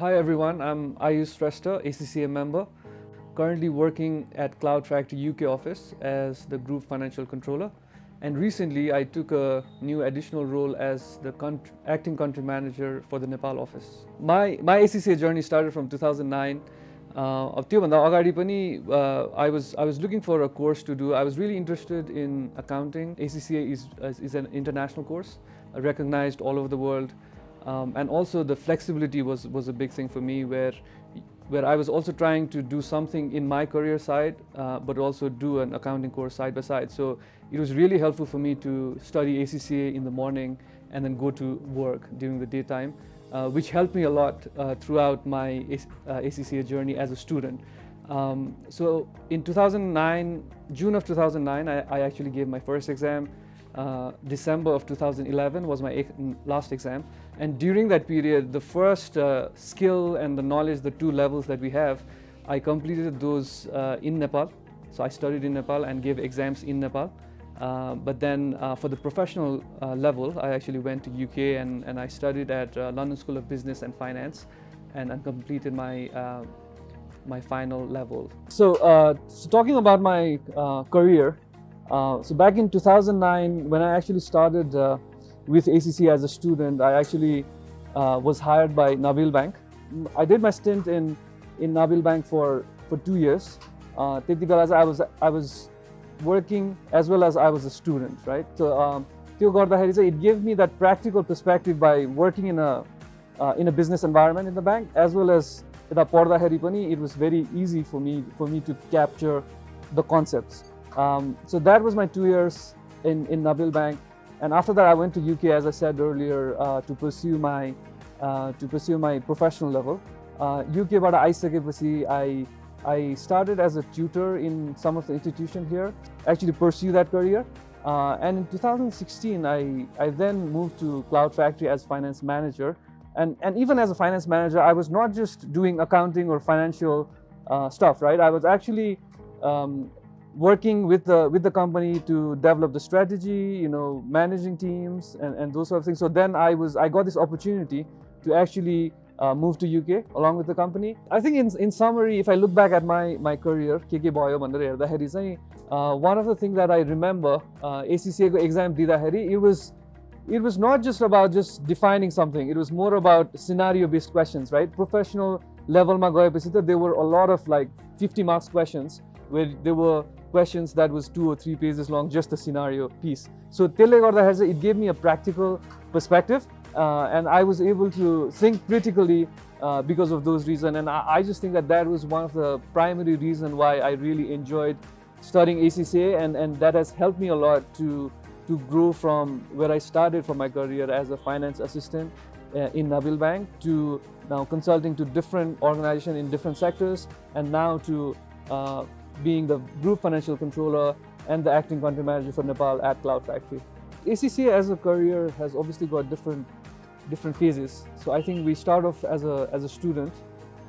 Hi everyone, I'm Ayush Shrestha, ACCA member, currently working at Cloud Factory UK office as the Group Financial Controller. And recently I took a new additional role as the acting country manager for the Nepal office. My ACCA journey started from 2009. त्योभन्दा अगाडि पनि I was looking for a course to do. I was really interested in accounting. ACCA is an international course, recognized all over the world. And also the flexibility was a big thing for me, where I was also trying to do something in my career side, but also do an accounting course side by side. So it was really helpful for me to study ACCA in the morning and then go to work during the daytime, which helped me a lot throughout my ACCA journey as a student. So in 2009, June of 2009, I actually gave my first exam. December of 2011 was my last exam, and during that period, the first skill and the knowledge, the two levels that we have, I completed those in Nepal. So I studied in Nepal and gave exams in Nepal. But then for the professional level, I actually went to UK and I studied at London School of Business and Finance, and I completed my final level. So talking about my career. So back in 2009, when I actually started with ACCA as a student, I actually was hired by Nabil Bank. I did my stint in Nabil Bank for 2 years. I was working as well as I was a student, right? So it gave me that practical perspective by working in a business environment in the bank, as well as it was very easy for me to capture the concepts. So that was my 2 years in Nabil Bank, and after that I went to UK, as I said earlier, to pursue my professional level. UK बाट आइसकेपछि I started as a tutor in some of the institutions here, actually pursue that career. And in 2016 I then moved to Cloud Factory as finance manager, and even as a finance manager I was not just doing accounting or financial stuff, right? I was actually working with the company to develop the strategy, managing teams and those sort of things. So then I got this opportunity to actually move to UK along with the company. I think in summary, if I look back at my career, one of the things that I remember, ACCA exam it was not just about just defining something. It was more about scenario based questions, right? Professional level ma there were a lot of like 50 marks questions, where there were questions that was 2 or 3 pages long, just a scenario piece. So it gave me a practical perspective, and I was able to think critically because of those reasons. And I just think that was one of the primary reasons why I really enjoyed studying ACCA, and that has helped me a lot to grow from where I started from my career as a finance assistant in Nabil Bank to now consulting to different organizations in different sectors, and now to being the Group Financial Controller and the Acting Country Manager for Nepal at Cloud Factory. ACCA as a career has obviously got different phases. So I think we start off as a student.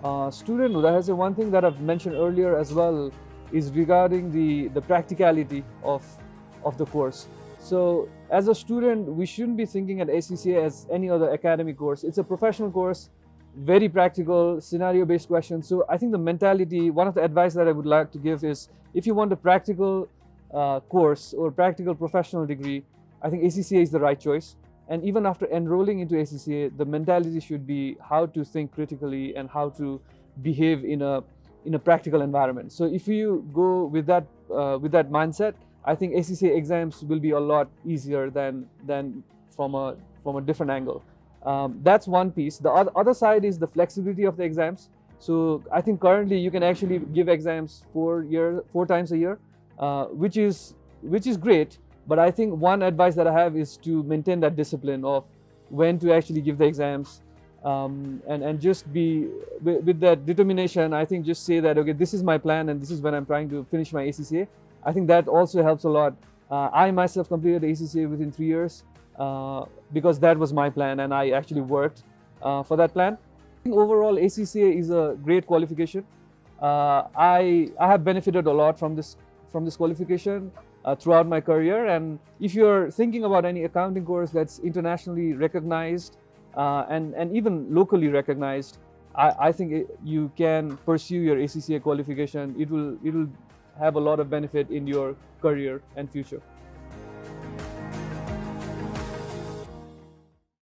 One thing that I've mentioned earlier as well is regarding the practicality of the course. So as a student, we shouldn't be thinking at ACCA as any other academic course. It's a professional course, very practical, scenario-based questions. So I think the mentality, one of the advice that I would like to give is, if you want a practical course or practical professional degree, I think ACCA is the right choice. And even after enrolling into ACCA, the mentality should be how to think critically and how to behave in a practical environment. So if you go with that mindset, I think ACCA exams will be a lot easier than from a different angle. That's one piece. The other side is the flexibility of the exams. So I think currently you can actually give exams 4 times a year, which is great. But I think one advice that I have is to maintain that discipline of when to actually give the exams, and just be with that determination. I think just say that, okay, this is my plan and this is when I'm trying to finish my ACCA. I think that also helps a lot. I myself completed ACCA within 3 years because that was my plan, and I actually worked for that plan. I think overall ACCA is a great qualification. I have benefited a lot from this qualification throughout my career. And if you're thinking about any accounting course that's internationally recognized and even locally recognized, I think you can pursue your ACCA qualification. It will have a lot of benefit in your career and future.